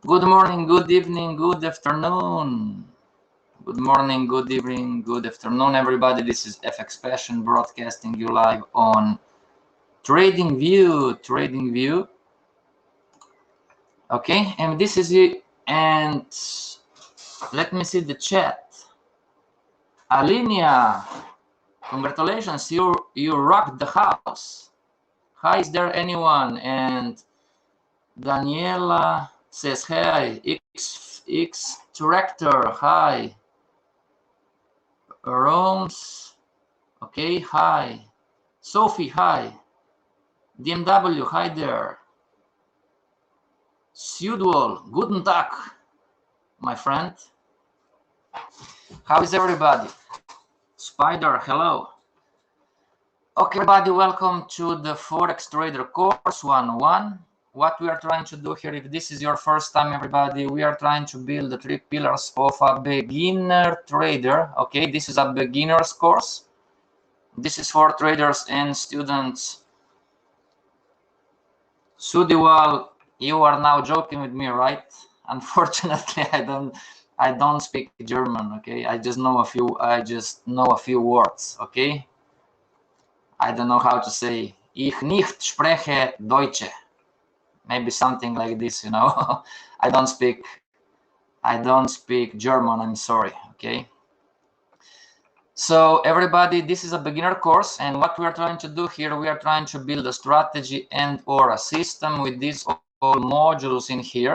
Good morning, good evening, good afternoon. Good morning, good evening, good afternoon, everybody. This is Fxpassion broadcasting you live on TradingView. Okay, and this is it. And let me see the chat. Alinea, congratulations, you rocked the house. Hi, is there anyone? And Daniela says hi. X Tractor, hi. Rome's, okay, hi. Sophie, hi. DMW, hi there. Sudwall, guten Tag, my friend. How is everybody? Spider, hello. Okay, everybody, welcome to the Forex Trader Course 101. What we are trying to do here, if this is your first time, everybody, we are trying to build the 3 pillars of a beginner trader. Okay, this is a beginner's course. This is for traders and students. Sudiwal, you are now joking with me, right? Unfortunately, I don't speak German. Okay, I just know a few words. Okay, I don't know how to say ich nicht spreche Deutsche. Maybe something like this, you know. I don't speak German. I'm sorry. Okay. So everybody, this is a beginner course, and what we are trying to do here, we are trying to build a strategy and or a system with these all modules in here.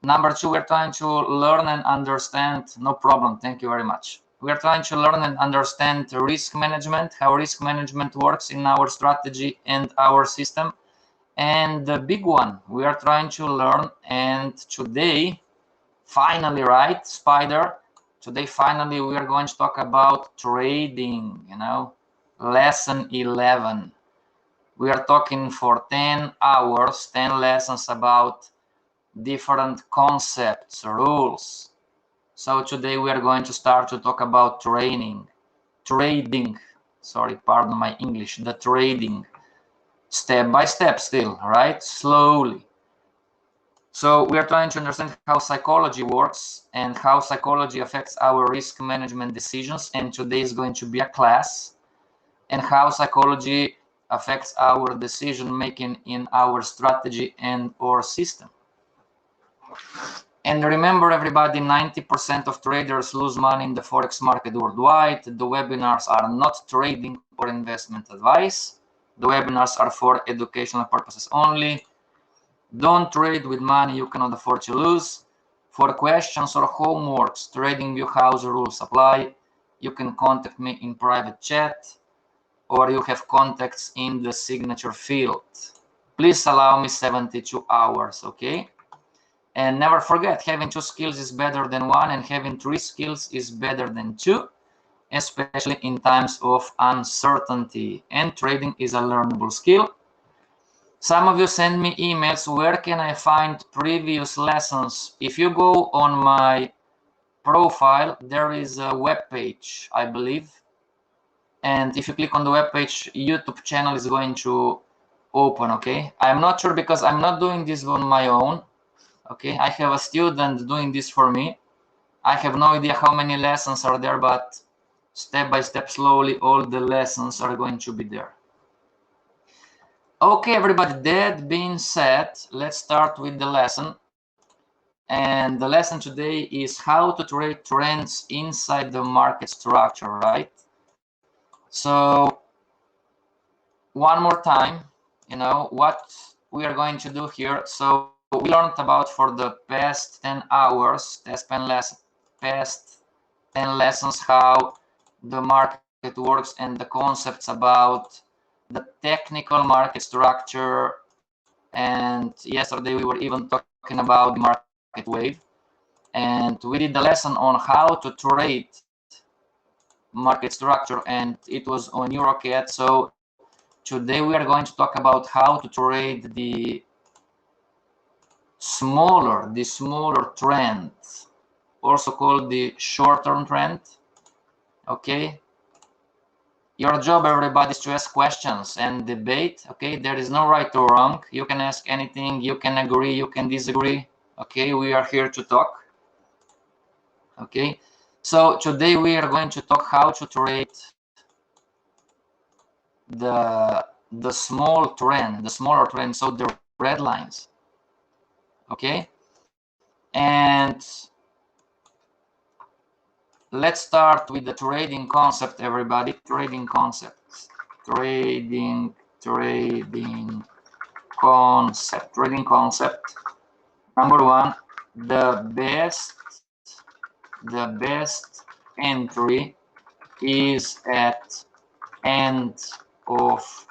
Number 2, we're trying to learn and understand, no problem, thank you very much. We are trying to learn and understand risk management, how risk management works in our strategy and our system. And the big one, we are trying to learn, and today, finally, right, Spider, today, finally, we are going to talk about trading, you know, lesson 11. We are talking for 10 hours, 10 lessons about different concepts, rules. So today we are going to start to talk about trading, sorry, pardon my English, the trading, step by step still, right, slowly. So we are trying to understand how psychology works and how psychology affects our risk management decisions. And today is going to be a class, and how psychology affects our decision making in our strategy and or system. And remember, everybody, 90% of traders lose money in the Forex market worldwide. The webinars are not trading or investment advice. The webinars are for educational purposes only. Don't trade with money you cannot afford to lose. For questions or homeworks, TradingView house rules apply. You can contact me in private chat, or you have contacts in the signature field. Please allow me 72 hours, okay? And never forget, having 2 skills is better than 1, and having 3 skills is better than 2, especially in times of uncertainty. And trading is a learnable skill. Some of you send me emails, where can I find previous lessons? If you go on my profile, there is a web page, I believe. And if you click on the web page, YouTube channel is going to open, okay? I'm not sure because I'm not doing this on my own. Okay, I have a student doing this for me. I have no idea how many lessons are there, but step by step, slowly, all the lessons are going to be there. Okay, everybody, that being said, let's start with the lesson. And the lesson today is how to trade trends inside the market structure, right? So one more time, you know, what we are going to do here. So we learned about for the past 10 hours, past 10 lessons, how the market works and the concepts about the technical market structure. And yesterday we were even talking about the market wave. And we did the lesson on how to trade market structure, and it was on EuroCat. So today we are going to talk about how to trade the smaller trend, also called the short-term trend. Okay, your job, everybody, is to ask questions and debate. Okay, there is no right or wrong. You can ask anything, you can agree, you can disagree. Okay, we are here to talk. Okay, so today we are going to talk how to trade the small trend, the smaller trend, so the red lines. Okay, and let's start with the trading concept, everybody. Trading concepts. Trading concept. Number one, the best entry is at end of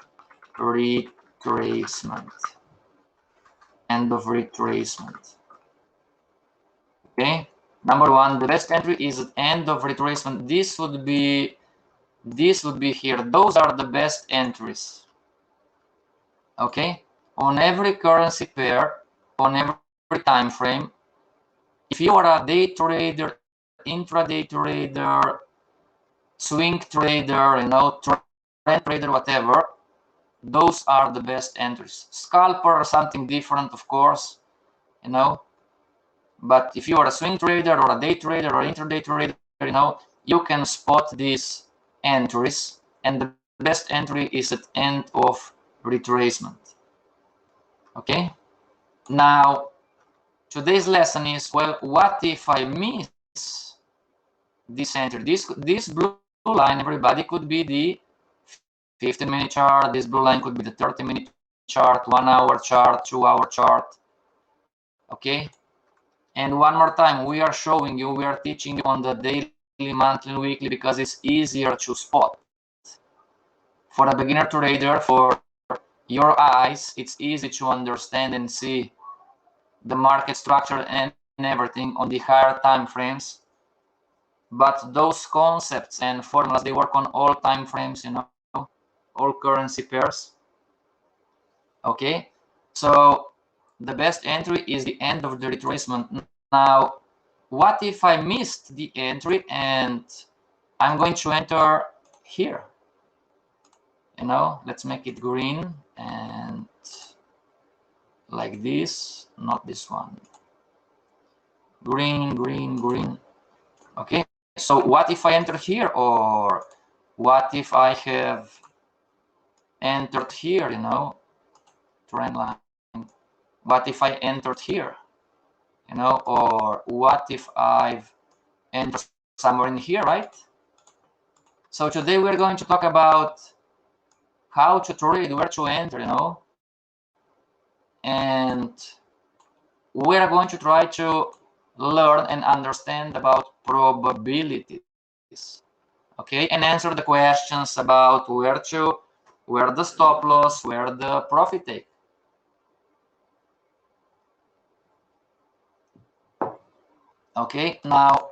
retracement. End of retracement. Okay. Number one, the best entry is at end of retracement. This would be here. Those are the best entries. Okay. On every currency pair, on every time frame. If you are a day trader, intraday trader, swing trader, you know, trend trader, whatever, those are the best entries. Scalper or something different, of course, you know. But if you are a swing trader or a day trader or intraday trader, you know, you can spot these entries, and the best entry is at end of retracement. Okay. Now, today's lesson is, well, what if I miss this entry? This blue line, everybody, could be the 15-minute chart. This blue line could be the 30-minute chart, 1-hour chart, 2-hour chart. Okay. And one more time, we are showing you, we are teaching you on the daily, monthly, weekly, because it's easier to spot. For a beginner trader, for your eyes, it's easy to understand and see the market structure and everything on the higher time frames. But those concepts and formulas, they work on all time frames, you know, all currency pairs. Okay, so the best entry is the end of the retracement. Now, what if I missed the entry and I'm going to enter here? You know, let's make it green and like this, not this one. Green, green, green. Okay, so what if I enter here, or what if I have entered here, you know, trend line? What if I entered here, you know, or what if I've entered somewhere in here, right? So today we're going to talk about how to trade, where to enter, you know, and we're going to try to learn and understand about probabilities, okay, and answer the questions about where the stop loss, where the profit take. Okay, now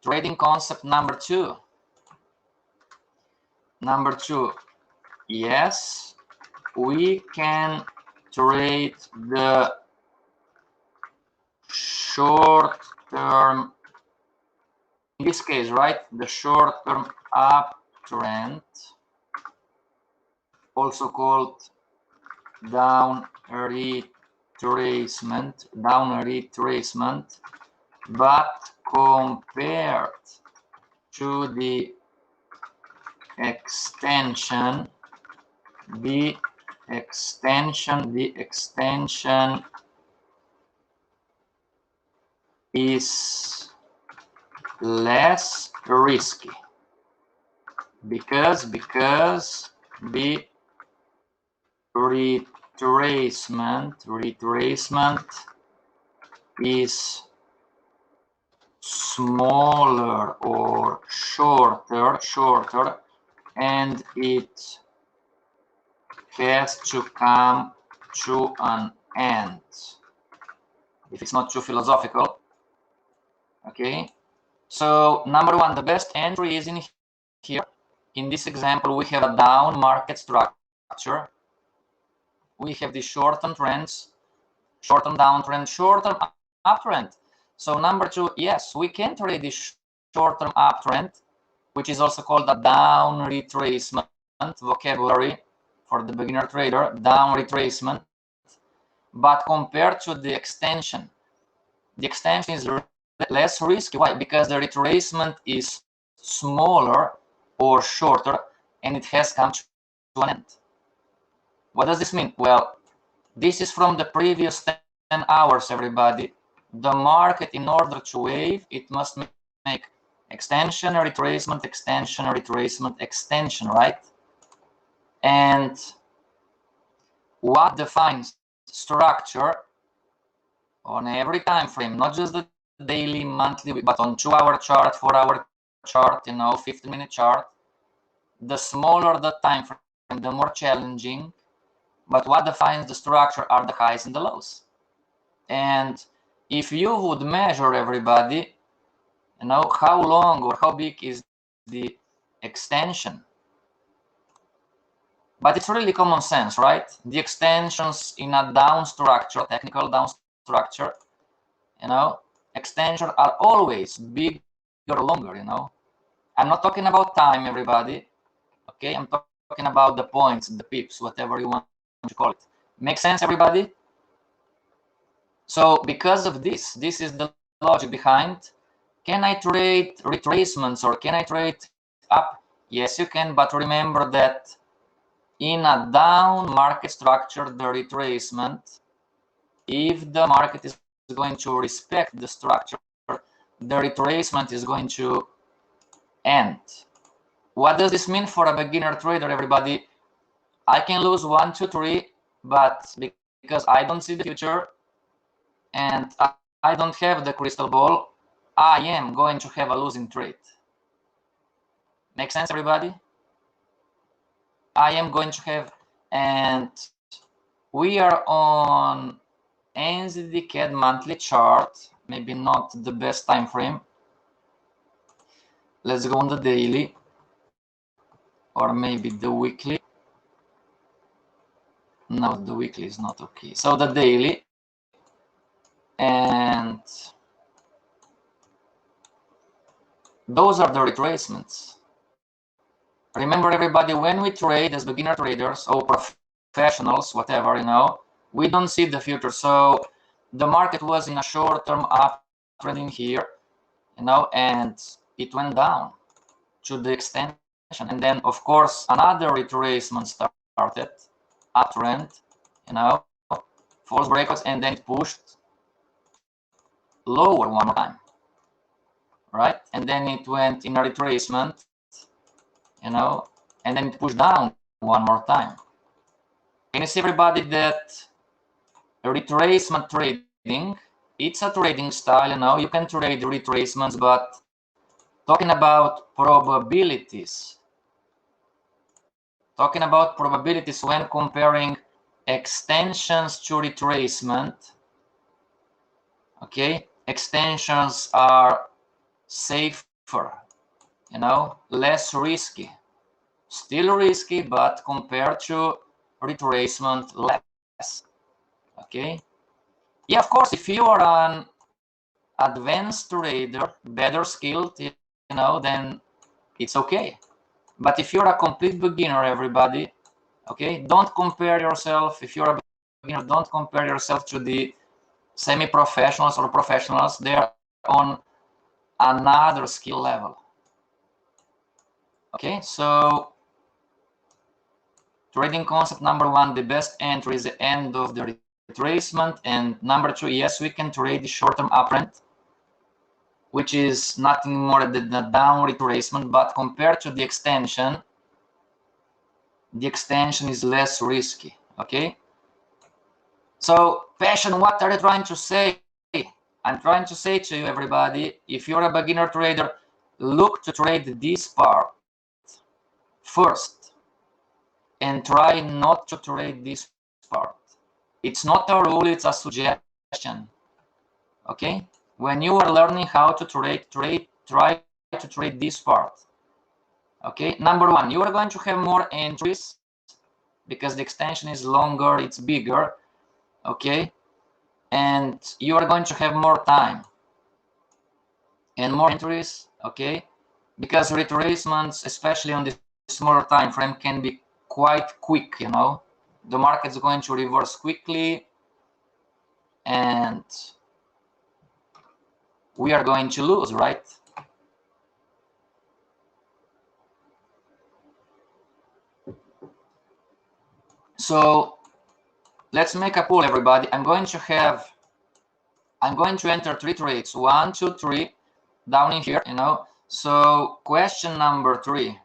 trading concept number two. Number two, yes, we can trade the short term, in this case, right, the short term uptrend, also called down retracement, but compared to the extension, is less risky because the retracement is smaller or shorter, and it has to come to an end, if it's not too philosophical. Okay, so number one, the best entry is in here. In this example, we have a down market structure. We have the short-term trends, short-term downtrend, short-term uptrend. So number two, yes, we can trade this short-term uptrend, which is also called a down retracement vocabulary for the beginner trader, down retracement. but compared to the extension is less risky. Why? Because the retracement is smaller or shorter, and it has come to an end. What does this mean? Well, this is from the previous 10 hours, everybody. The market, in order to wave, it must make extension, retracement, extension, retracement, extension, right? And what defines structure on every time frame, not just the daily, monthly, but on 2-hour chart, 4-hour chart, 15-minute chart, the smaller the time frame, the more challenging. But what defines the structure are the highs and the lows. And if you would measure, everybody, how long or how big is the extension, but it's really common sense, right? The extensions in a down structure, technical down structure, extensions are always bigger, longer, I'm not talking about time, everybody, okay? I'm talking about the points, the pips, whatever you want to call it. Make sense, everybody? So because of this is the logic behind, can I trade retracements or can I trade up? Yes, you can, but remember that in a down market structure, the retracement, if the market is going to respect the structure, the retracement is going to end. What does this mean for a beginner trader, everybody? I can lose 1, 2, 3, but because I don't see the future and I don't have the crystal ball, I am going to have a losing trade. Make sense, everybody? I am going to have, and we are on NZD CAD monthly chart, maybe not the best time frame. Let's go on the daily or maybe the weekly. No, the weekly is not okay. So the daily, and those are the retracements. Remember, everybody, when we trade as beginner traders or professionals, whatever, we don't see the future. So the market was in a short-term uptrend in here, and it went down to the extension. And then, of course, another retracement started, uptrend, false breakouts, and then it pushed lower one more time, right? And then it went in a retracement, and then it pushed down one more time. Can you see, everybody, that retracement trading, it's a trading style, you can trade retracements, but talking about probabilities when comparing extensions to retracement, okay, extensions are safer, less risky, still risky, but compared to retracement, less. Okay, yeah, of course, if you are an advanced trader, better skilled, then it's okay. But if you're a complete beginner, everybody, okay, don't compare yourself. If you're a beginner, don't compare yourself to the semi-professionals or professionals. They're on another skill level. Okay, so trading concept number 1, the best entry is the end of the retracement, and number 2, yes, we can trade the short-term uptrend, which is nothing more than the down retracement, but compared to the extension is less risky. Okay, so Passion, what are you trying to say? I'm trying to say to you, everybody, if you're a beginner trader, look to trade this part first and try not to trade this part. It's not a rule, it's a suggestion. Okay, when you are learning how to trade, try to trade this part. Okay, number 1, you are going to have more entries because the extension is longer, it's bigger. Okay, and you are going to have more time and more entries. Okay, because retracements, especially on the smaller time frame, can be quite quick. The market's going to reverse quickly, and we are going to lose, right? So let's make a pool, everybody. I'm going to enter 3 trades, 1, 2, 3, down in here, So question number 3,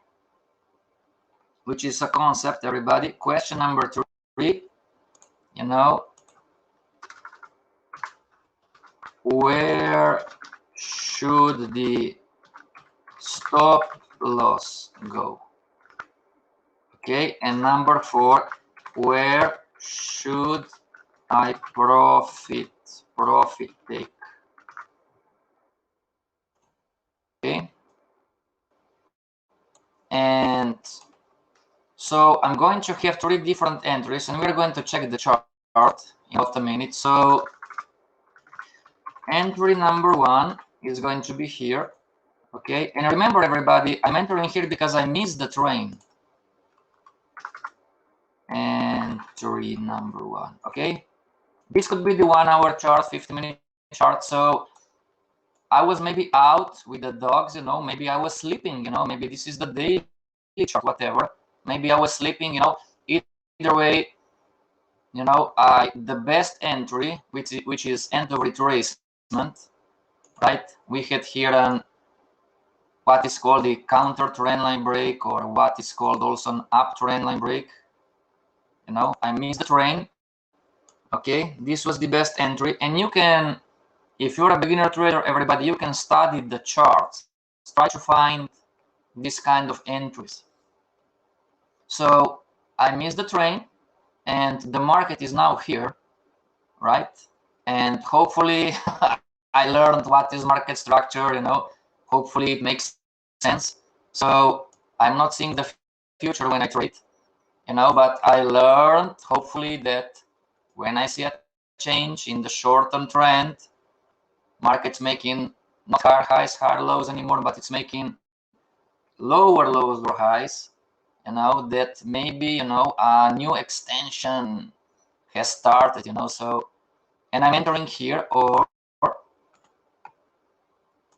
which is a concept, everybody. Question number 3, where should the stop loss go? Okay, and number 4, where should I profit take? Okay, and so I'm going to have 3 different entries, and we're going to check the chart in about a minute. So entry number 1 is going to be here. Okay, and remember, everybody, I'm entering here because I missed the train. Entry number 1. Okay, this could be the 1-hour chart, 50-minute chart. So I was maybe out with the dogs, maybe I was sleeping, maybe this is the daily chart, whatever. Maybe I was sleeping, either way, the best entry, which is end of retracement, right? We had here what is called the counter trend line break, or what is called also an up trend line break. I missed the train. Okay, this was the best entry, and you can, if you're a beginner trader, everybody, you can study the charts, try to find this kind of entries. So I missed the train, and the market is now here, right? And hopefully I learned what is market structure, hopefully it makes sense. So I'm not seeing the future when I trade, but I learned, hopefully, that when I see a change in the short-term trend, market's making not higher highs, higher lows anymore, but it's making lower lows or highs, that maybe, a new extension has started, so, and I'm entering here, or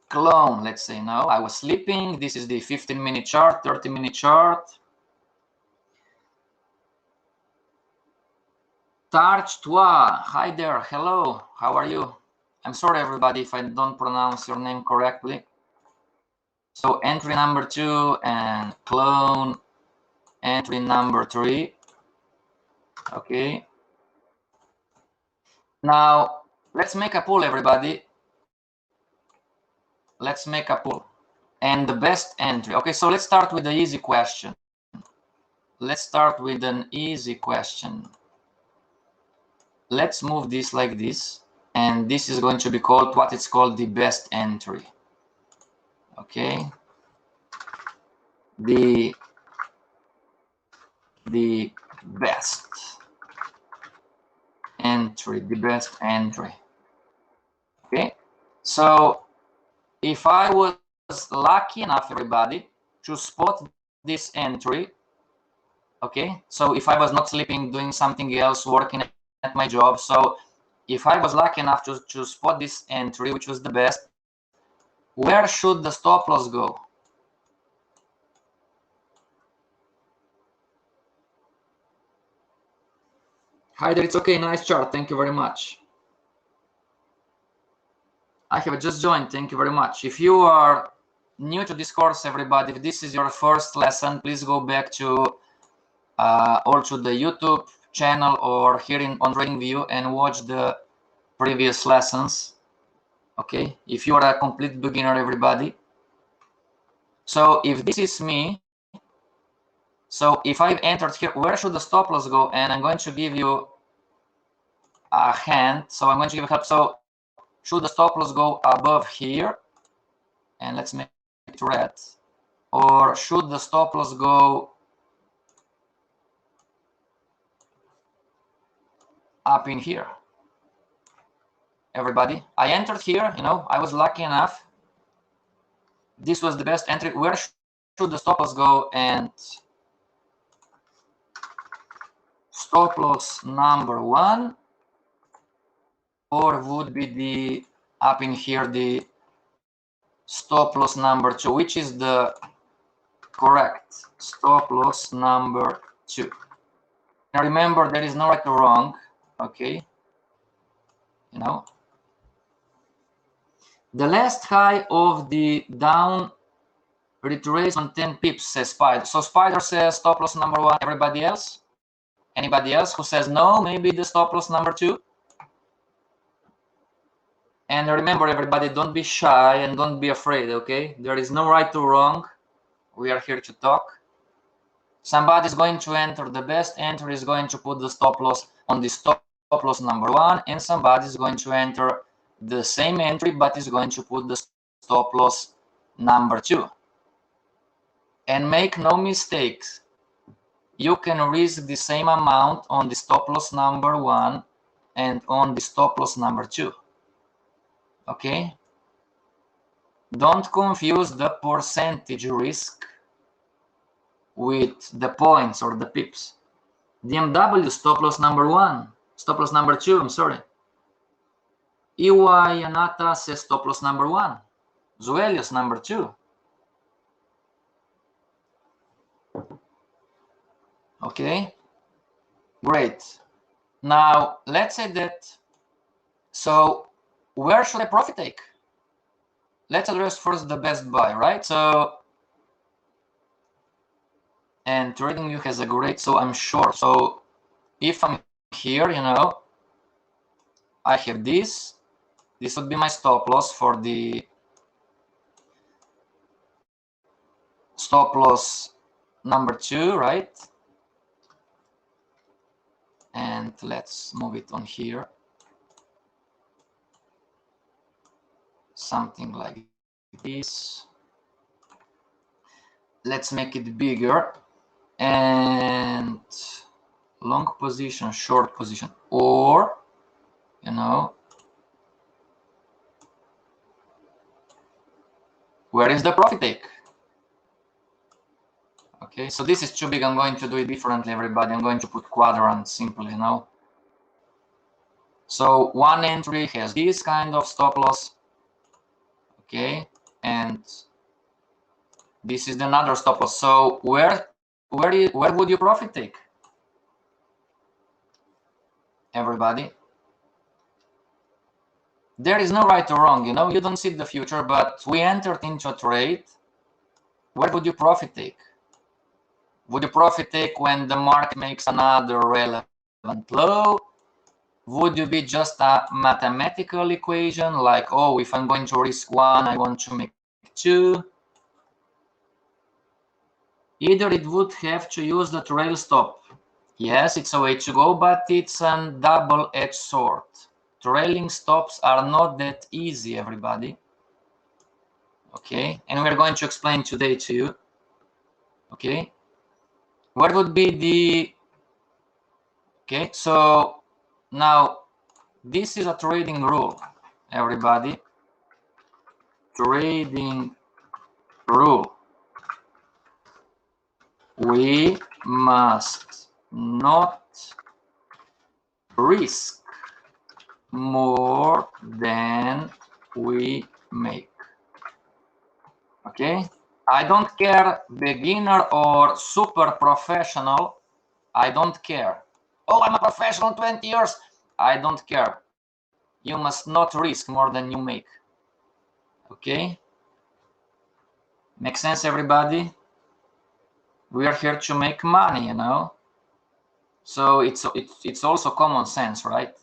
clone, let's say. Now I was sleeping. This is the 15-minute chart, 30-minute chart. Tarch Toi, hi there, hello, how are you? I'm sorry, everybody, if I don't pronounce your name correctly. So entry number 2 and clone entry number 3. Okay. Now let's make a pool, everybody. Let's make a pool. And the best entry. Okay, so let's start with the easy question. Let's start with an easy question. Let's move this like this, and this is going to be called what it's called the best entry. Okay, the best entry, the best entry. Okay, so if I was lucky enough, everybody, to spot this entry, okay, so if I was not sleeping, doing something else, working at my job, so if I was lucky enough to spot this entry, which was the best, where should the stop loss go? Hi there, it's okay, nice chart, thank you very much. I have just joined, thank you very much. If you are new to this course, everybody, if this is your first lesson, please go back to also the YouTube channel or here on TradingView and watch the previous lessons. Okay, if you are a complete beginner, everybody. So if this is me, so if I've entered here, where should the stop loss go? And I'm going to give you a hand. So I'm going to give you help. So should the stop loss go above here? And let's make it red. Or should the stop loss go up in here? Everybody, I entered here, I was lucky enough. This was the best entry. Where should the stop loss go? And stop loss number 1 or would be the up in here the stop loss number 2, which is the correct stop loss number 2. Now remember, there is no right or wrong, okay? You know, the last high of the down retracement 10 pips, says Spider. So Spider says stop loss number 1. Everybody else? Anybody else who says no, maybe the stop loss number 2? And remember, everybody, don't be shy and don't be afraid, okay? There is no right or wrong. We are here to talk. Somebody is going to enter the best entry, is going to put the stop loss on the stop loss number 1, and somebody is going to enter the same entry, but is going to put the stop loss number 2. And make no mistakes. You can risk the same amount on the stop loss number 1 and on the stop loss number 2. Okay? Don't confuse the percentage risk with the points or the pips. DMW stop loss number 1, stop loss number 2, I'm sorry. EY Yanata says stop loss number 1, Zuelius number 2. Okay, great. Now let's say that, so where should I profit take? Let's address first the best buy, right? So, and TradingView has a great, so I'm sure. So if I'm here, you know, I have this. This would be my stop loss for the stop loss number 2, right? And let's move it on here. Something like this. Let's make it bigger. And long position, short position, or, you know, where is the profit take? Okay, so this is too big. I'm going to do it differently, everybody. I'm going to put quadrants simply, you know. So one entry has this kind of stop loss. Okay, and this is another stop loss. So where would you profit take? Everybody. There is no right or wrong, you know. You don't see the future, but we entered into a trade. Where would you profit take? Would you profit take when the market makes another relevant low? Would you be just a mathematical equation like, oh, if I'm going to risk 1, I want to make 2? Either it would have to use the trail stop. Yes, it's a way to go, but it's a double-edged sword. Trailing stops are not that easy, everybody. Okay, and we're going to explain today to you. Okay, what would be the, okay, so now this is a trading rule, everybody. Trading rule. We must not risk more than we make. Okay, I don't care beginner or super professional. I don't care. Oh, I'm a professional 20 years. I don't care. You must not risk more than you make. Okay, make sense, everybody? We are here to make money, you know. So it's also common sense, right?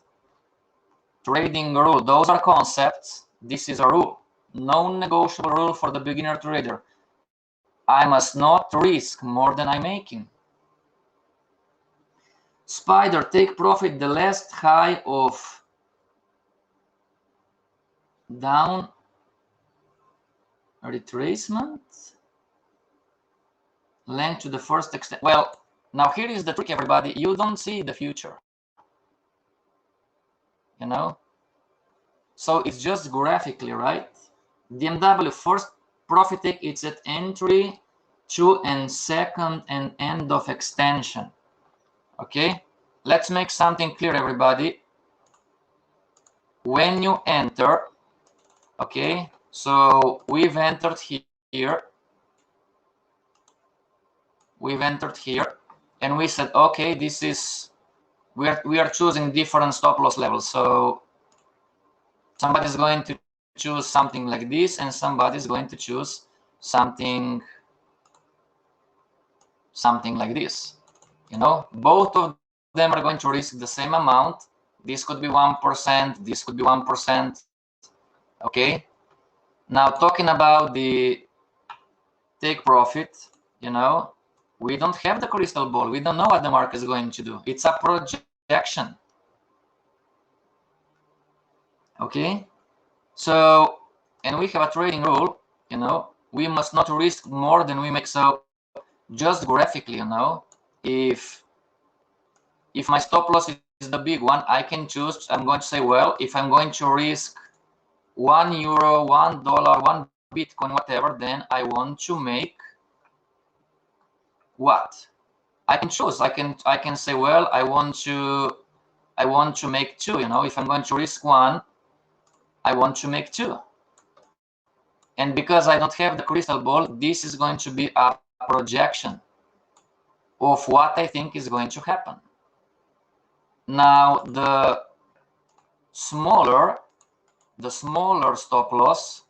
Trading rule, those are concepts. This is a rule, non-negotiable rule for the beginner trader. I must not risk more than I'm making. Spider, take profit the last high of down retracement length to the first extent. Well, now here is the trick, everybody. You don't see the future, you know. So it's just graphically, right? DMW first profit take, it's at entry, 2 and second and end of extension. Okay, let's make something clear, everybody. when you enter, okay, so we've entered here, and we said, okay, this is, we are choosing different stop loss levels. So somebody's going to choose something like this, and somebody's going to choose something like this. You know, both of them are going to risk the same amount. This could be 1%, this could be 1%. Okay. Now talking about the take profit, you know, we don't have the crystal ball. We don't know what the market is going to do. It's a projection. Okay. So, and we have a trading rule, you know, we must not risk more than we make. So just graphically, you know, if my stop loss is the big one, I can choose, I'm going to say, well, if I'm going to risk €1, $1, $1 Bitcoin, whatever, then I want to make what? I can choose. I can say, well, I want to make 2, you know, if I'm going to risk 1, I want to make 2. And because I don't have the crystal ball, this is going to be a projection of what I think is going to happen. Now, the smaller stop loss,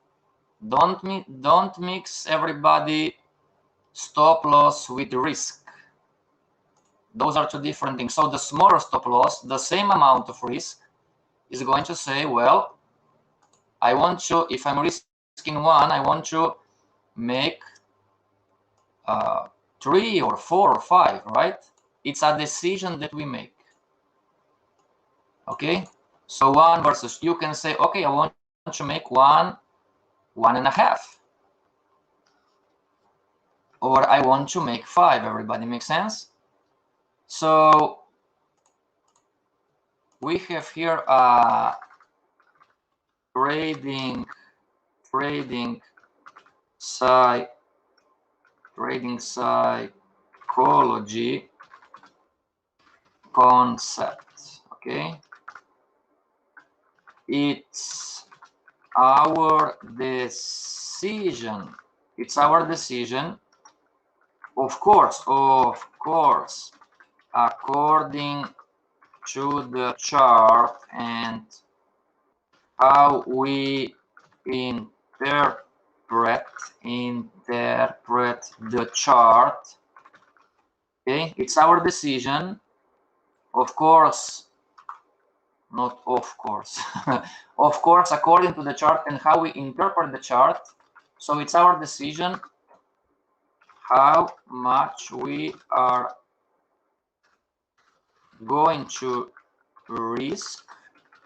don't mix everybody stop loss with risk. Those are two different things. So the smaller stop loss, the same amount of risk, is going to say, well, I want to, if I'm risking 1, I want to make 3 or 4 or 5, right? It's a decision that we make. Okay, so 1 versus, you can say, okay, I want to make 1, 1.5, or I want to make 5. Everybody makes sense? So we have here a trading psychology concept. Okay, it's our decision. It's our decision, of course, according to the chart and how we interpret the chart. Okay, it's our decision, of course, not of course, of course, according to the chart and how we interpret the chart. So it's our decision how much we are going to risk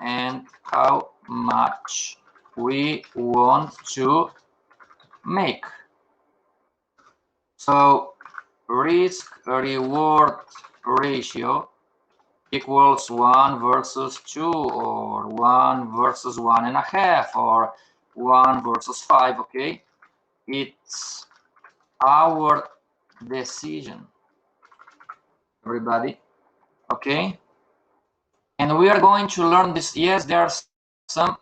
and how much we want to make. So risk reward ratio equals 1 versus 2, or 1 versus 1.5, or 1 versus 5. Okay, it's our decision, everybody. Okay, and we are going to learn this. Yes, there are some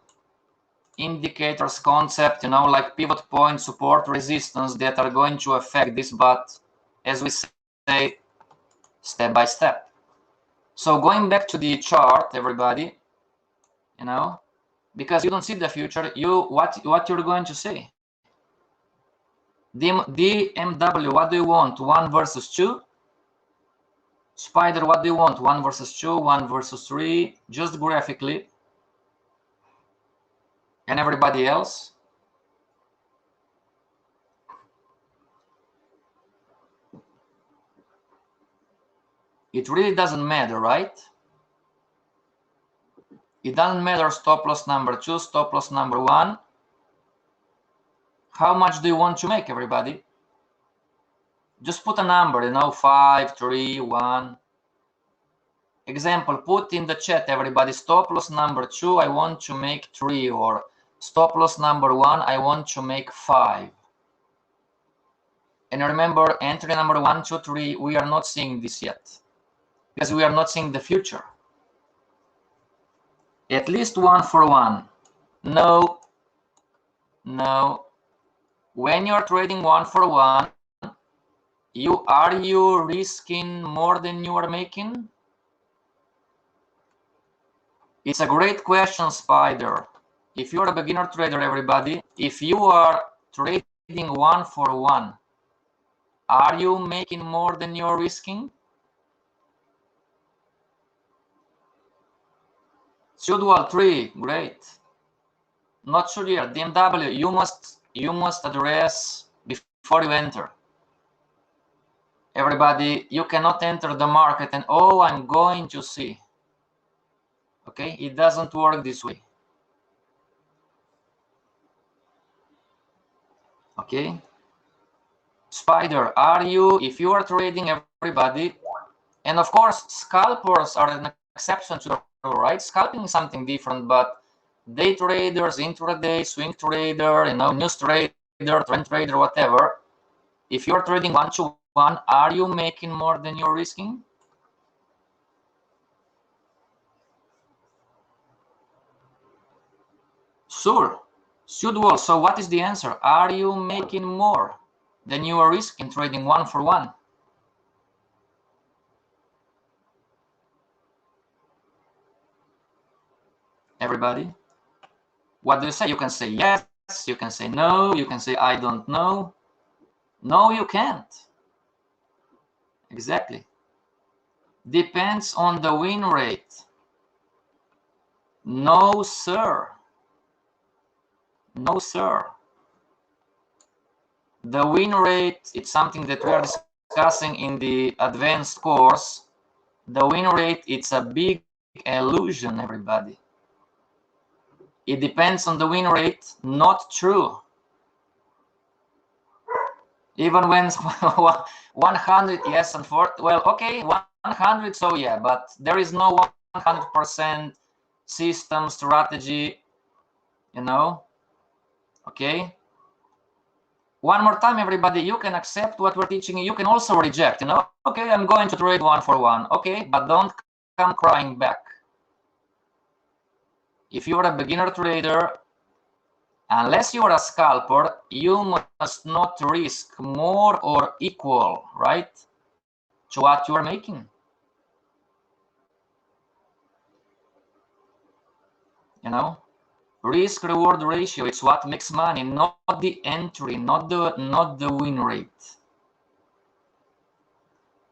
indicators, concept, you know, like pivot point, support, resistance, that are going to affect this, but as we say, step by step. So going back to the chart, everybody, you know, because you don't see the future, what you're going to see. DMW, what do you want? 1 versus 2. Spider, what do you want? 1 versus 2, 1 versus 3, just graphically. And everybody else? It really doesn't matter, right? It doesn't matter stop loss number 2, stop loss number 1. How much do you want to make, everybody? Just put a number, you know, 5, 3, 1. Example, put in the chat, everybody, stop loss number 2, I want to make 3, or stop loss number 1, I want to make 5. And remember, entry number 1, 2, 3, we are not seeing this yet, because we are not seeing the future. At least 1 for 1. No. When you're trading 1 for 1, are you risking more than you are making? It's a great question, Spider. If you're a beginner trader, everybody, if you are trading 1 for 1, are you making more than you're risking? Sudwal 3, great. Not sure here. DMW, you must address before you enter. Everybody, you cannot enter the market and, oh, I'm going to see. Okay, it doesn't work this way. Okay, Spider, if you are trading, everybody, and of course, scalpers are an exception to the rule, right? Scalping is something different, but day traders, intraday, swing trader, news trader, trend trader, whatever, if you're trading 1 to 1, are you making more than you're risking? Sure. Sudwal, so what is the answer? Are you making more than you are risking trading 1 for 1? Everybody? What do you say? You can say yes, you can say no, you can say I don't know. No, you can't. Exactly. Depends on the win rate. No, sir. No, sir. The win rate, it's something that we are discussing in the advanced course. The win rate, it's a big illusion, everybody. It depends on the win rate. Not true. Even when 100, yes, and well, okay, 100, so yeah, but there is no 100% system strategy, okay? One more time, everybody, you can accept what we're teaching. You can also reject, okay, I'm going to trade 1 for 1, okay, but don't come crying back. If you're a beginner trader, unless you are a scalper, you must not risk more or equal, right, to what you are making. Risk reward ratio, it's what makes money, not the entry, not the win rate.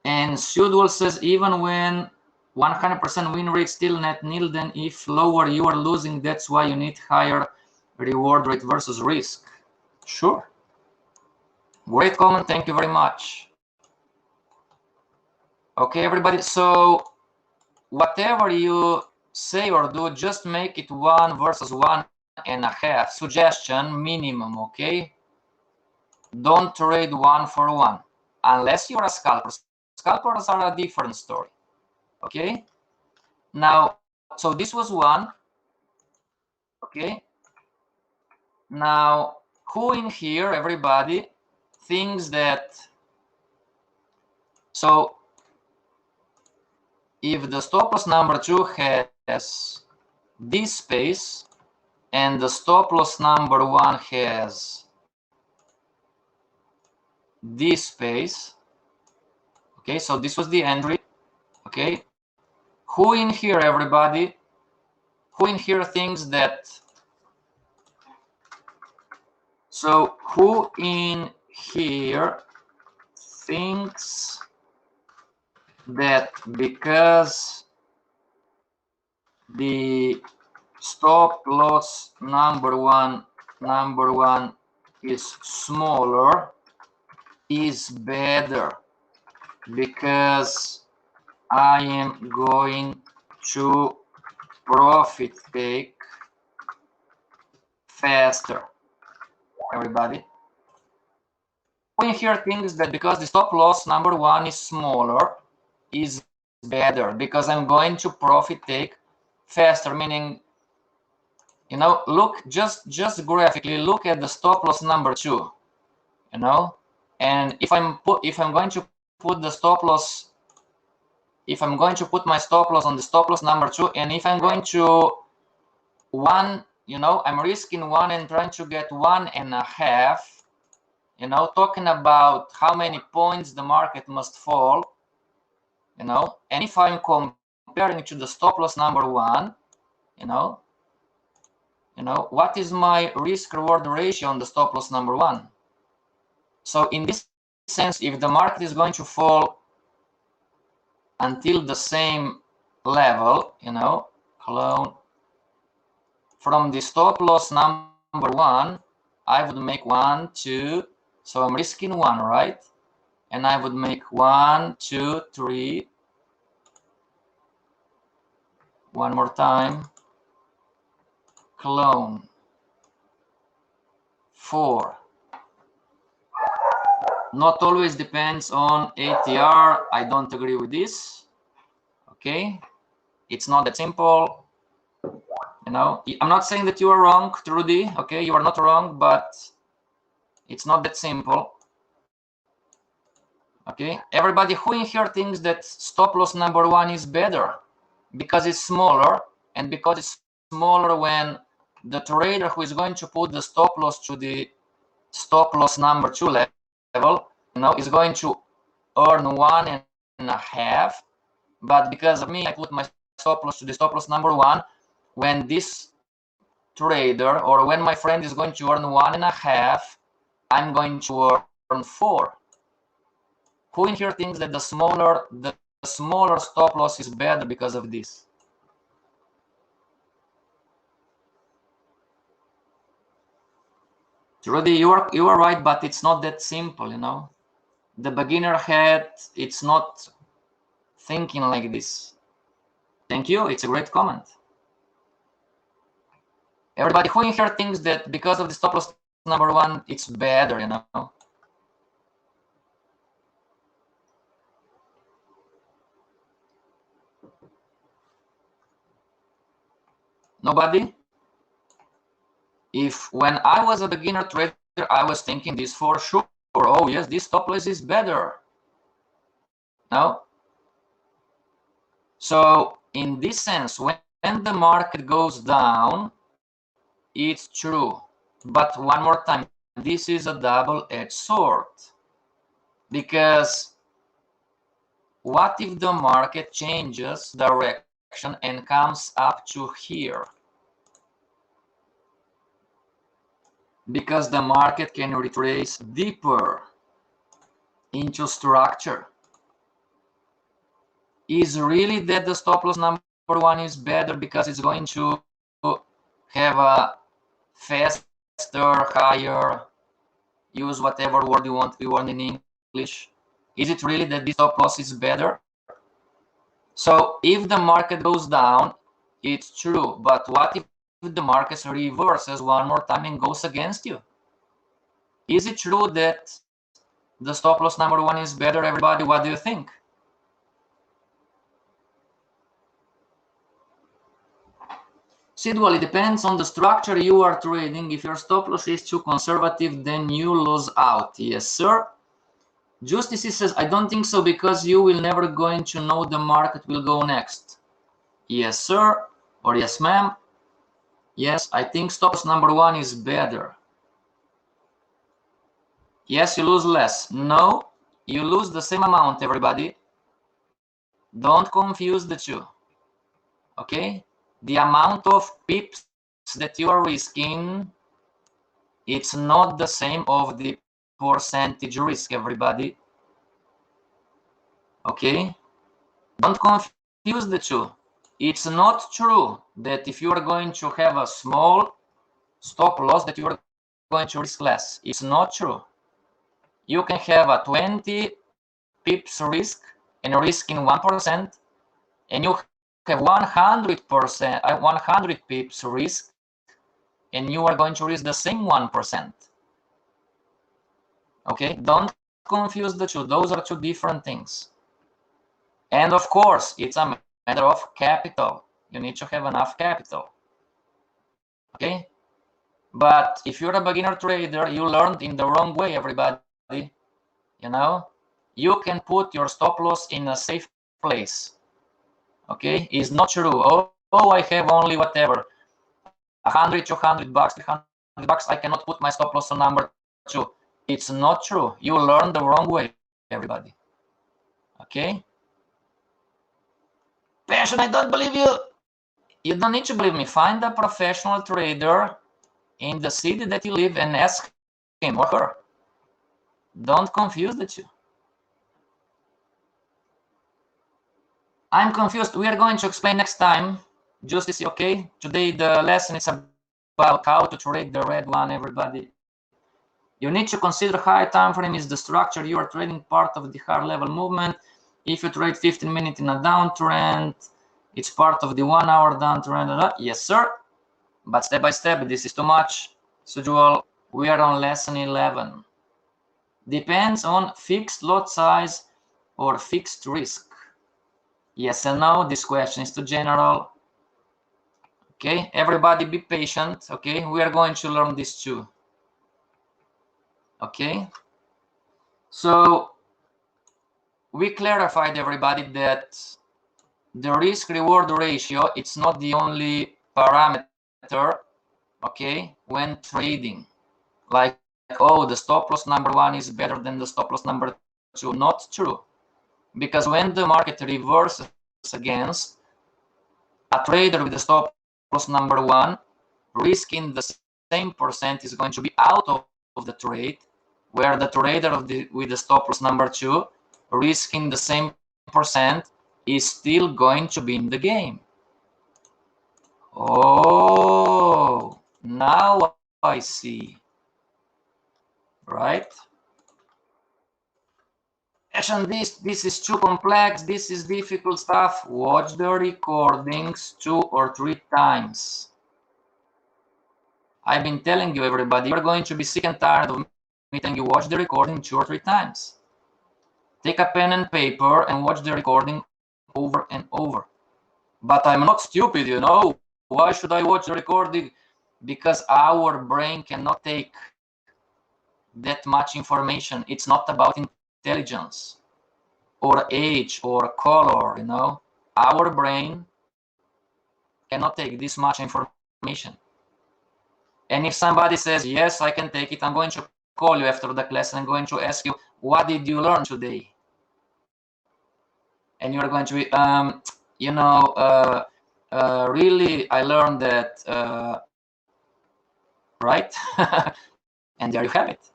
And Sudwell says, even when 100% win rate, still net nil, then if lower you are losing, that's why you need higher reward rate versus risk. Sure. Great comment, thank you very much. Okay, everybody, so whatever you say or do, just make it 1 versus 1.5. Suggestion, minimum, okay? Don't trade 1 for 1, unless you're a scalper. Scalpers are a different story, okay? Now, so this was 1, okay? Now, who in here, everybody, thinks that, so if the stop loss number 2 has this space and the stop loss number 1 has this space, okay, so this was the entry, okay, who in here, everybody, who in here thinks that, so who in here thinks that because the stop loss number one is smaller is better because I am going to profit take faster? Everybody, who in here thinks that because the stop loss number 1 is smaller is better because I'm going to profit take faster? Meaning, look, just graphically look at the stop loss number 2, and if I'm going to put the stop loss, if I'm going to put my stop loss on the stop loss number 2, and if I'm going to 1, you know, I'm risking 1 and trying to get 1.5, you know, talking about how many points the market must fall, you know, and if I'm comparing to the stop loss number 1, you know, what is my risk reward ratio on the stop loss number 1? So in this sense, if the market is going to fall until the same level, you know, clone from the stop loss number 1, I would make 1, 2, so I'm risking 1, right? And I would make 1, 2, 3, one more time, clone, 4. Not always depends on ATR. I don't agree with this. Okay, it's not that simple. You know, I'm not saying that you are wrong, Trudy. Okay, you are not wrong, but it's not that simple. Okay, everybody who in here thinks that stop loss number 1 is better because it's smaller, and because it's smaller when the trader who is going to put the stop loss to the stop loss number 2 level, you know, is going to earn 1.5, but because of me, I put my stop loss to the stop loss number 1. When this trader or when my friend is going to earn 1.5, I'm going to earn 4. Who in here thinks that the smaller stop loss is better because of this? Trudy, you are right, but it's not that simple, you know. The beginner head, it's not thinking like this. Thank you, it's a great comment. Everybody who in here thinks that because of the stop loss number 1, it's better, you know. Nobody? If when I was a beginner trader, I was thinking this for sure. Oh yes, this stop loss is better. No? So in this sense, when the market goes down, it's true. But one more time, this is a double-edged sword. Because what if the market changes direction and comes up to here? Because the market can retrace deeper into structure. Is really that the stop loss number 1 is better because it's going to have a faster, higher, use whatever word you want in English? Is it really that this stop loss is better? So if the market goes down, it's true. But what if the market reverses one more time and goes against you? Is it true that the stop loss number 1 is better, everybody? What do you think? Sidwell, it depends on the structure you are trading. If your stop loss is too conservative, then you lose out. Yes, sir. Justice says, I don't think so because you will never going to know the market will go next. Yes, sir. Or yes, ma'am. Yes, I think stop loss number 1 is better. Yes, you lose less. No, you lose the same amount, everybody. Don't confuse the two. Okay? The amount of pips that you are risking, it's not the same of the percentage risk, everybody. Okay? Don't confuse the two. It's not true that if you are going to have a small stop loss that you are going to risk less. It's not true. You can have a 20 pips risk and risking 1%, and you have 100 pips risk, and you are going to risk the same 1%. Okay, don't confuse the two. Those are two different things. And of course, it's a matter of capital. You need to have enough capital. Okay, but if you're a beginner trader, you learned in the wrong way, everybody. You know, you can put your stop loss in a safe place. Okay, it's not true. Oh, I have only whatever 100, 200 bucks, 300 bucks, I cannot put my stop loss on number 2. It's not true. You learned the wrong way, everybody. Okay? Passion, I don't believe you. You don't need to believe me. Find a professional trader in the city that you live and ask him or her. Don't confuse the two. I'm confused. We are going to explain next time. Justice, okay? Today the lesson is about how to trade the red one, everybody. You need to consider high time frame is the structure you are trading, part of the higher level movement. If you trade 15 minutes in a downtrend, it's part of the 1 hour downtrend. Yes, sir. But step by step, this is too much. As usual, we are on lesson 11. Depends on fixed lot size or fixed risk. Yes and no, this question is too general. Okay, everybody be patient. Okay, we are going to learn this too. Okay, so we clarified, everybody, that the risk-reward ratio, it's not the only parameter, okay, when trading. Like, oh, the stop loss number 1 is better than the stop loss number 2. Not true. Because when the market reverses against, a trader with the stop loss number 1, risking the same percent is going to be out of the trade, where the trader with the stop loss number 2, risking the same percent, is still going to be in the game. Oh, now I see. Right? And this is too complex, this is difficult stuff. Watch the recordings 2 or 3 times. I've been telling you, everybody, you're going to be sick and tired of me telling you watch the recording 2 or 3 times. Take a pen and paper and watch the recording over and over. But I'm not stupid, you know. Why should I watch the recording? Because our brain cannot take that much information. It's not about intelligence or age or color, you know. Our brain cannot take this much information. And if somebody says, yes, I can take it, I'm going to call you after the class and I'm going to ask you, what did you learn today? And you're going to be, you know, really, I learned that, right? And there you have it.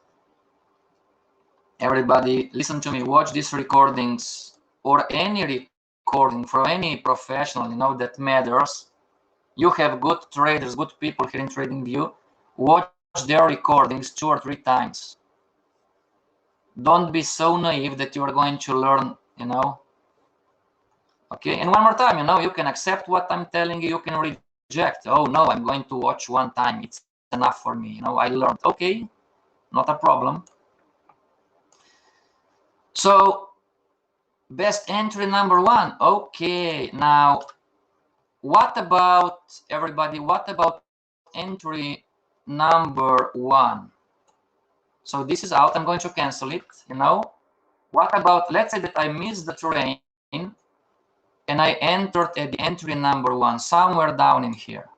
Everybody, listen to me, watch these recordings or any recording from any professional, you know, that matters. You have good traders, good people here in TradingView. Watch their recordings 2 or 3 times. Don't be so naive that you are going to learn, you know. Okay, and one more time, you know, you can accept what I'm telling you, you can reject. Oh no, I'm going to watch 1 time, it's enough for me, you know, I learned. Okay, not a problem. So, best entry number 1. Okay, now, what about, everybody, what about entry number 1? So this is out, I'm going to cancel it, you know. What about, let's say that I missed the train and I entered at the entry number 1, somewhere down in here,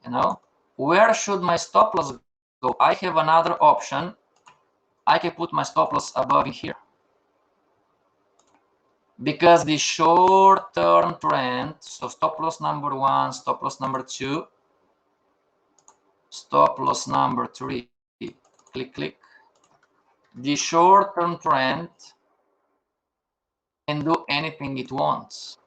you know. Where should my stop loss go? I have another option. I can put my stop loss above in here. Because the short-term trend, so stop loss number 1, stop loss number 2, stop loss number 3, click, click. The short-term trend can do anything it wants.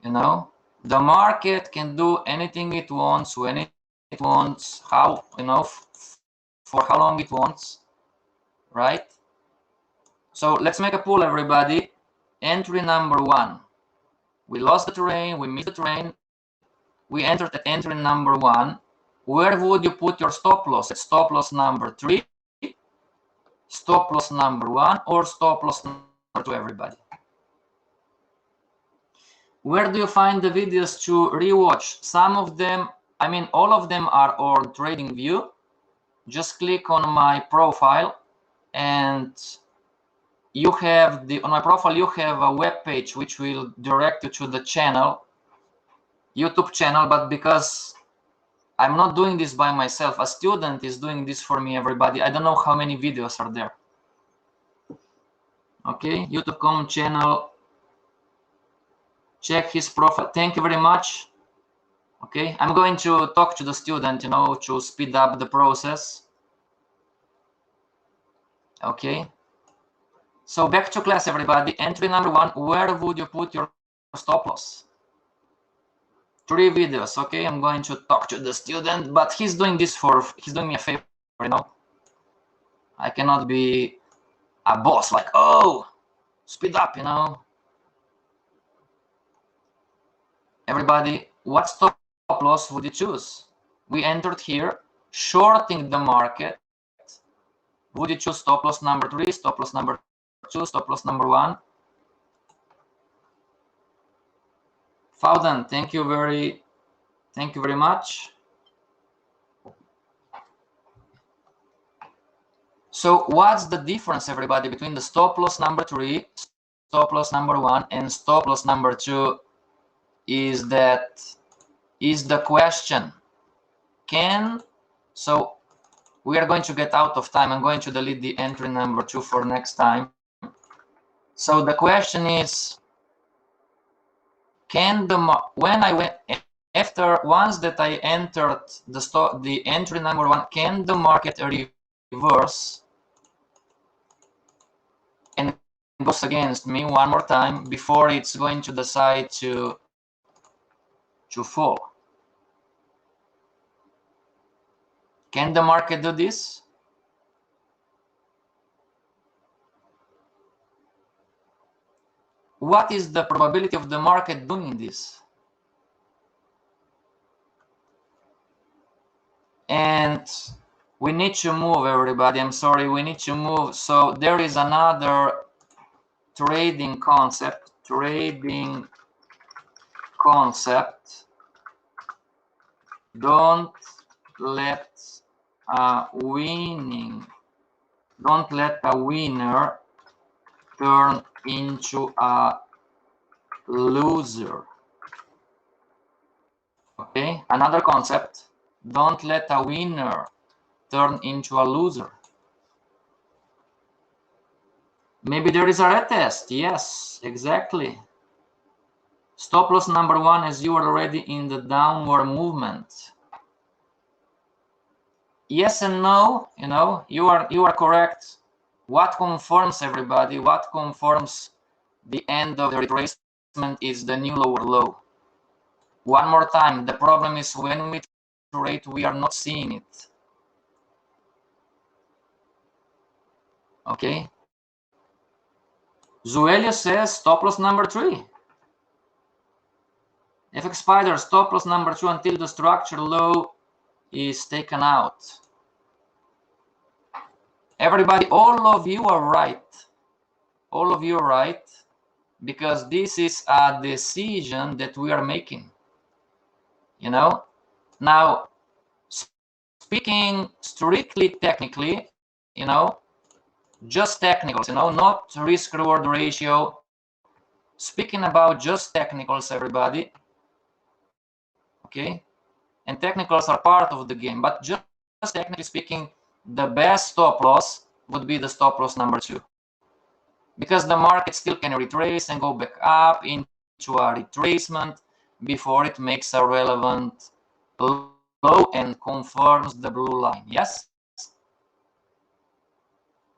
You know, the market can do anything it wants, when it wants, how, you know, for how long it wants, right? So let's make a poll, everybody. Entry number 1. We lost the train, we missed the train, we entered at entry number 1. Where would you put your stop loss? At stop loss number 3, stop loss number 1, or stop loss number 2, everybody? Where do you find the videos to rewatch? Some of them, I mean, all of them are on TradingView. Just click on my profile and you have on my profile, you have a web page which will direct you to the channel, YouTube channel, but because I'm not doing this by myself. A student is doing this for me, everybody. I don't know how many videos are there. Okay, YouTube.com channel. Check his profile. Thank you very much. Okay, I'm going to talk to the student, you know, to speed up the process. Okay. So back to class, everybody. Entry number 1, where would you put your stop loss? 3 videos. Okay, I'm going to talk to the student, but he's doing this he's doing me a favor, you know. I cannot be a boss like, oh, speed up, you know. Everybody, what stop loss would you choose? We entered here, shorting the market. Would you choose stop loss number 3, stop loss number 2, stop loss number 1? Fowden, thank you very much. So what's the difference, everybody, between the stop loss number 3, stop loss number 1, and stop loss number 2? Is the question. So we are going to get out of time. I'm going to delete the entry number 2 for next time. So the question is, once that I entered the entry number 1, can the market reverse and goes against me one more time before it's going to decide to fall? Can the market do this? What is the probability of the market doing this? And we need to move, everybody. I'm sorry, we need to move. So there is another trading concept. Don't let a winner turn into a loser. Okay, another concept. Don't let a winner turn into a loser. Maybe there is a retest. Yes, exactly. Stop loss number 1 as you are already in the downward movement. Yes and no, you know, you are correct. What conforms, everybody? What conforms the end of the retracement is the new lower low. One more time, the problem is when we trade, we are not seeing it. Okay. Zuelio says stop loss number 3. Fxpassion, stop loss number 2 until the structure low is taken out. Everybody, all of you are right. All of you are right, because this is a decision that we are making. You know, now speaking strictly technically, you know, just technicals, you know, not risk reward ratio. Speaking about just technicals, everybody. Okay, and technicals are part of the game, but just technically speaking, the best stop loss would be the stop loss number 2, because the market still can retrace and go back up into a retracement before it makes a relevant low and confirms the blue line. Yes,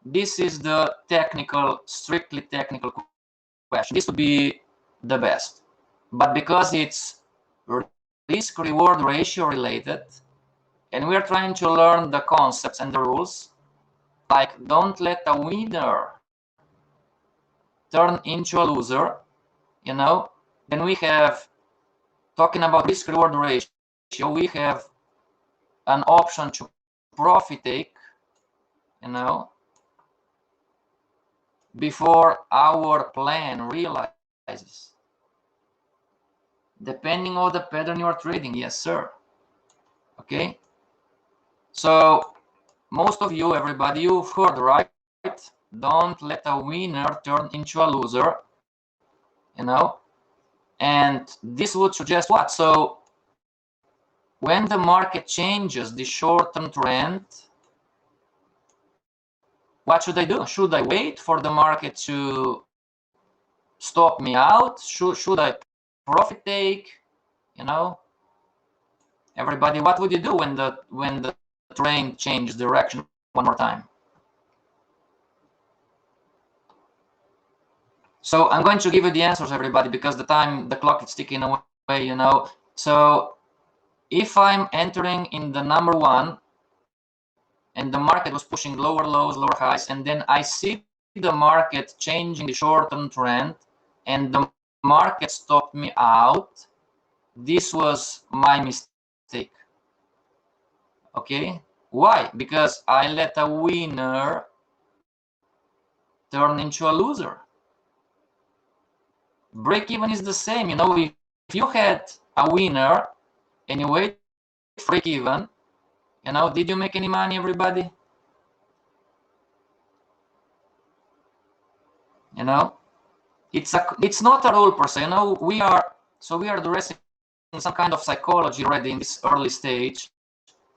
this is the technical, strictly technical question. This would be the best, but because it's risk reward ratio related, and we're trying to learn the concepts and the rules, like don't let a winner turn into a loser, you know, then we have, talking about risk reward ratio, we have an option to profit take, you know, before our plan realizes, depending on the pattern you are trading. Yes, sir. Okay, so most of you, everybody, you've heard, right? Don't let a winner turn into a loser, you know, and this would suggest what? So when the market changes the short-term trend, what should I do? Should I wait for the market to stop me out? Should I profit take? You know, everybody, what would you do when the trend changes direction one more time? So I'm going to give you the answers, everybody, because the clock is ticking away, you know. So if I'm entering in the number one and the market was pushing lower lows, lower highs, and then I see the market changing the short-term trend and the market stopped me out, this was my mistake. Okay, why? Because I let a winner turn into a loser. Break even is the same, you know. If you had a winner and you wait for break even, you know, did you make any money, everybody? You know, it's not a rule per se, you know. We are addressing some kind of psychology already in this early stage.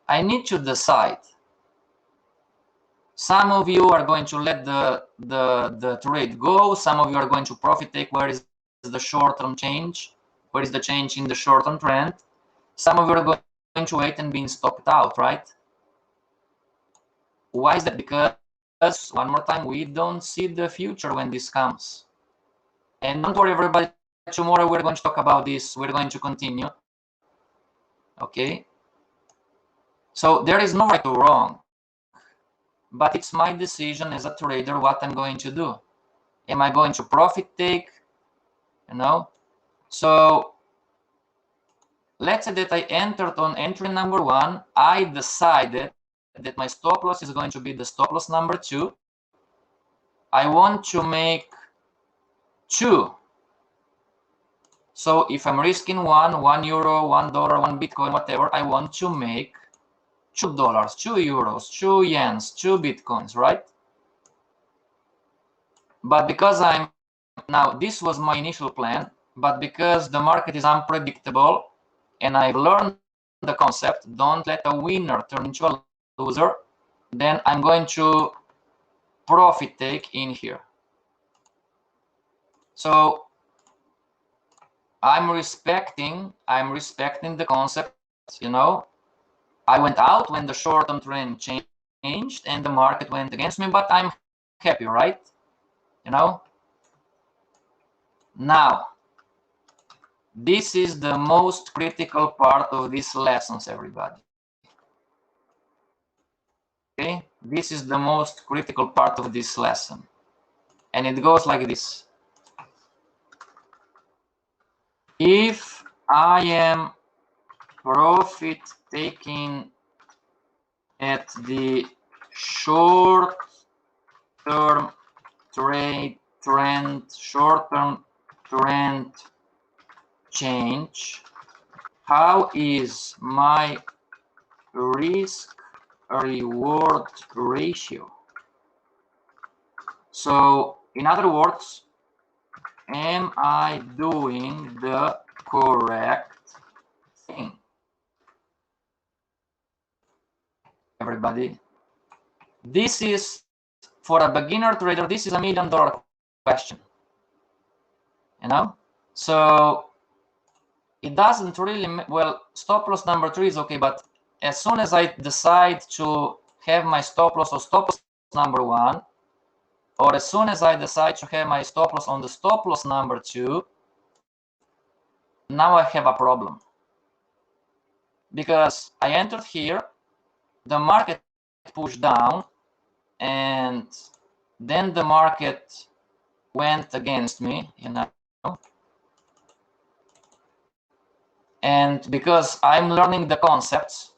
I need to decide. Some of you are going to let the trade go. Some of you are going to profit take. Where is the short-term change? Where is the change in the short-term trend? Some of you are going to wait and being stopped out, right? Why is that? Because, one more time, we don't see the future when this comes. And don't worry, everybody, tomorrow we're going to talk about this. We're going to continue. Okay? So there is no right or wrong, but it's my decision as a trader what I'm going to do. Am I going to profit take? You know? So let's say that I entered on entry number one. I decided that my stop loss is going to be the stop loss number two. I want to make two. So if I'm risking €1, $1, $1, Bitcoin, whatever, I want to make $2, €2, 2 yens, 2 Bitcoins, right? But because now this was my initial plan, but because the market is unpredictable and I've learned the concept, don't let a winner turn into a loser, then I'm going to profit take in here. So I'm respecting the concept, you know. I went out when the short-term trend changed and the market went against me, but I'm happy, right? You know. Now, this is the most critical part of these lessons, everybody. Okay, this is the most critical part of this lesson, and it goes like this. If I am profit taking at the short-term short-term trend change, how is my risk-reward ratio? So, in other words, am I doing the correct thing? Everybody, this is, for a beginner trader, this is $1 million question. You know, so it doesn't really, well, stop loss number 3 is okay, but as soon as I decide to have my stop loss or stop loss number 1, or as soon as I decide to have my stop loss on the stop loss number 2, now I have a problem. Because I entered here, the market pushed down, and then the market went against me, you know. And because I'm learning the concepts,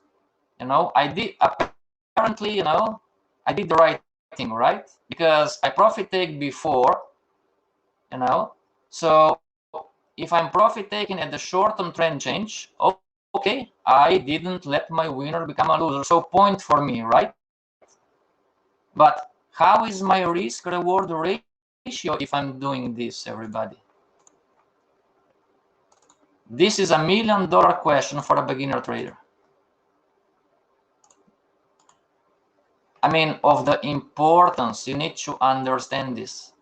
you know, apparently, you know, I did the right thing, right? Because I profit take before, you know. So if I'm profit taking at the short-term trend change, okay, I didn't let my winner become a loser. So point for me, right? But how is my risk-reward ratio if I'm doing this, everybody? This is $1 million question for a beginner trader. I mean, of the importance. You need to understand this.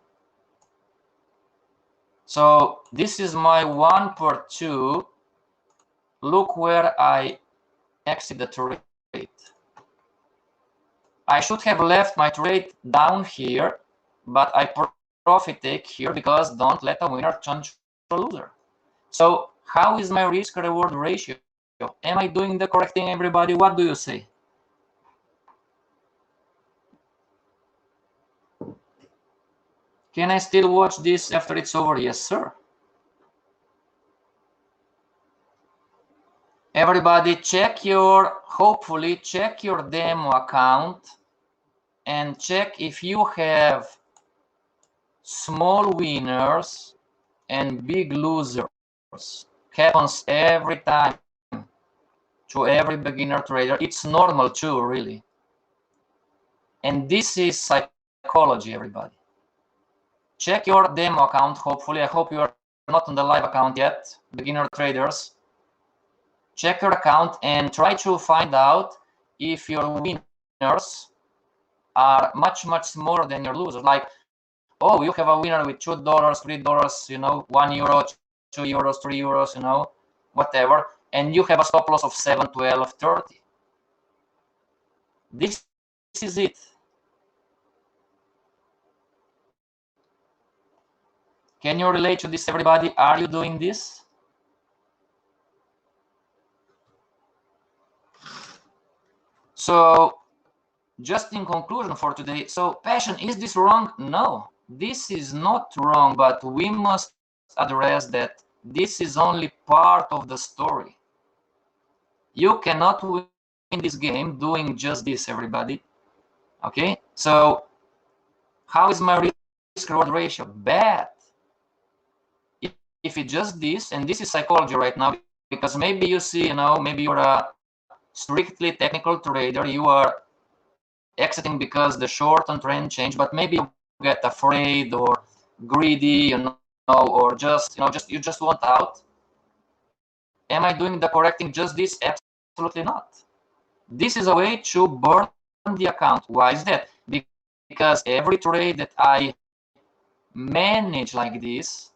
So this is my 1/2. Look where I exit the trade. I should have left my trade down here, but I profit take here because don't let a winner change to a loser. So how is my risk reward ratio? Am I doing the correct thing, everybody? What do you say? Can I still watch this after it's over? Yes, sir. Everybody hopefully check your demo account and check if you have small winners and big losers. Happens every time to every beginner trader. It's normal too, really. And this is psychology, everybody. Check your demo account, hopefully. I hope you are not on the live account yet, beginner traders. Check your account and try to find out if your winners are much, much smaller than your losers. Like, oh, you have a winner with $2, $3, you know, €1, €2, €3, you know, whatever, and you have a stop loss of 7, 12, 30. This is it. Can you relate to this, everybody? Are you doing this? So just in conclusion for today, so passion, is this wrong? No, this is not wrong, but we must address that this is only part of the story. You cannot win this game doing just this, everybody. Okay, so how is my risk reward ratio? Bad. If it's just this, and this is psychology right now, because maybe you see, you know, maybe you're a strictly technical trader, you are exiting because the short-term trend changed, but maybe you get afraid or greedy, you know, or just, you know, you just want out. Am I doing the correct thing? Just this? Absolutely not. This is a way to burn the account. Why is that? Because every trade that I manage like this,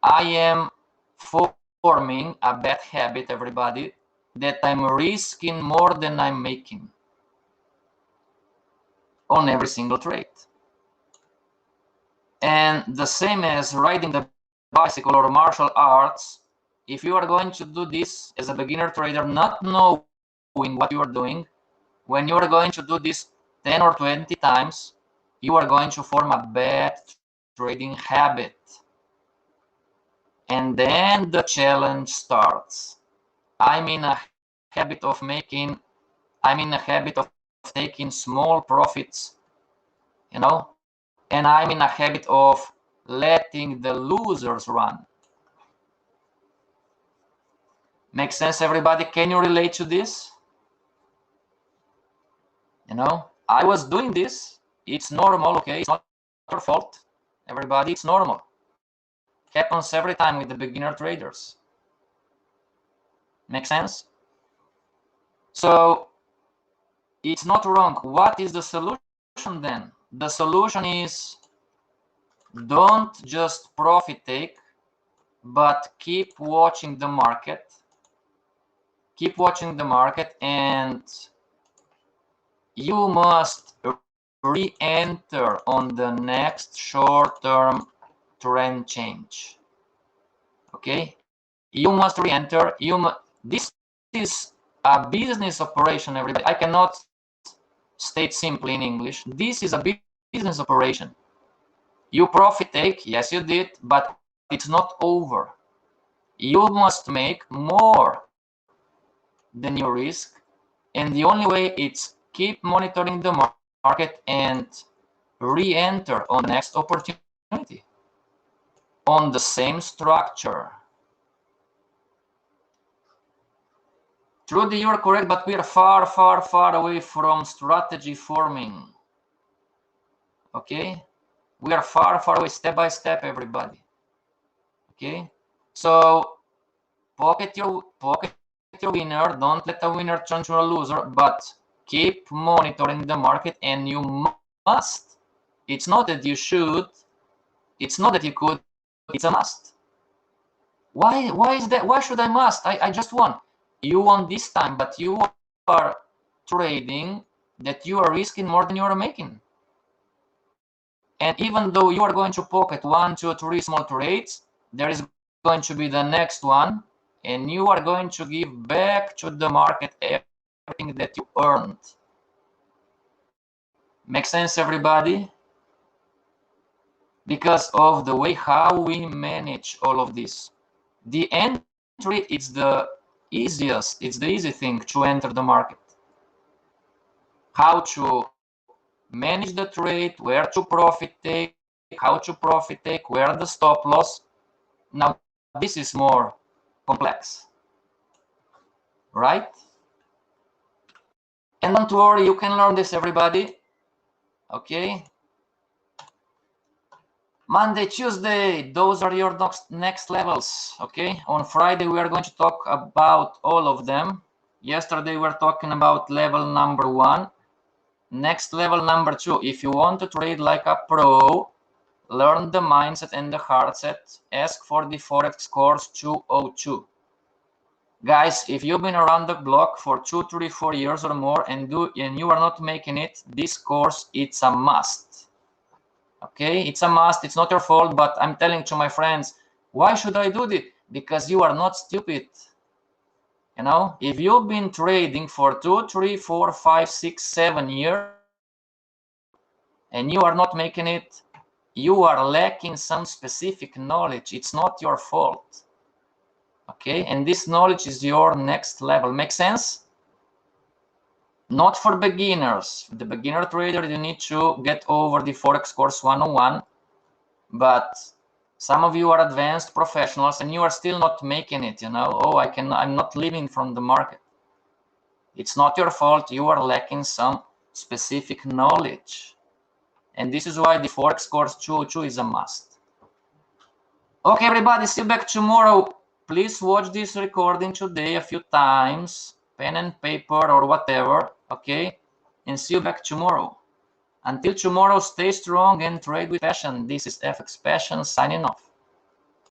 I am forming a bad habit, everybody, that I'm risking more than I'm making on every single trade. And the same as riding the bicycle or martial arts, if you are going to do this as a beginner trader, not knowing what you are doing, when you are going to do this 10 or 20 times, you are going to form a bad trading habit. And then the challenge starts. I'm in a habit of taking small profits, you know, and I'm in a habit of letting the losers run. Makes sense, everybody? Can you relate to this? You know, I was doing this. It's normal, okay? It's not your fault, everybody. It's normal. Happens every time with the beginner traders. Make sense? So it's not wrong. What is the solution then? The solution is don't just profit take, but keep watching the market. Keep watching the market, and you must re-enter on the next short-term trend change. Okay, you must re-enter. This is a business operation, everybody. I cannot state simply in English. This is a business operation. You profit take, yes, you did, but it's not over. You must make more than your risk, and the only way is keep monitoring the market and re-enter on the next opportunity on the same structure. Trudy, you are correct, but we are far, far, far away from strategy forming. Okay, we are far, far away, step by step, everybody. Okay, so pocket your winner. Don't let a winner turn to a loser, but Keep monitoring the market, and you must. It's not that you should, it's not that you could, it's a must. Why is that? Why should I must? I just won. You won this time, but you are trading that you are risking more than you are making. And even though you are going to pocket 1, 2, 3 small trades, there is going to be the next one, and you are going to give back to the market everything that you earned. Make sense, everybody? Because of the way how we manage all of this. The entry is the easiest, it's the easy thing to enter the market. How to manage the trade, where to profit take, how to profit take, where the stop loss. Now, this is more complex, right? And don't worry, you can learn this, everybody. Okay? Monday, Tuesday, those are your next levels, okay? On Friday, we are going to talk about all of them. Yesterday, we were talking about level number 1. Next, level number 2. If you want to trade like a pro, learn the mindset and the hard set, ask for the Forex Course 202. Guys, if you've been around the block for 2, 3, 4 years or more and you are not making it, this course, it's a must. Okay, it's a must. It's not your fault, but I'm telling to my friends, why should I do this? Because you are not stupid. You know, if you've been trading for 2, 3, 4, 5, 6, 7 years and you are not making it, you are lacking some specific knowledge. It's not your fault. Okay, and this knowledge is your next level. Make sense? Not for beginners. The beginner trader, you need to get over the Forex Course 101. But some of you are advanced professionals and you are still not making it, you know. Oh, I'm not living from the market. It's not your fault. You are lacking some specific knowledge. And this is why the Forex Course 202 is a must. Okay, everybody, see you back tomorrow. Please watch this recording today a few times, pen and paper or whatever, okay? And see you back tomorrow. Until tomorrow, stay strong and trade with passion. This is Fxpassion signing off.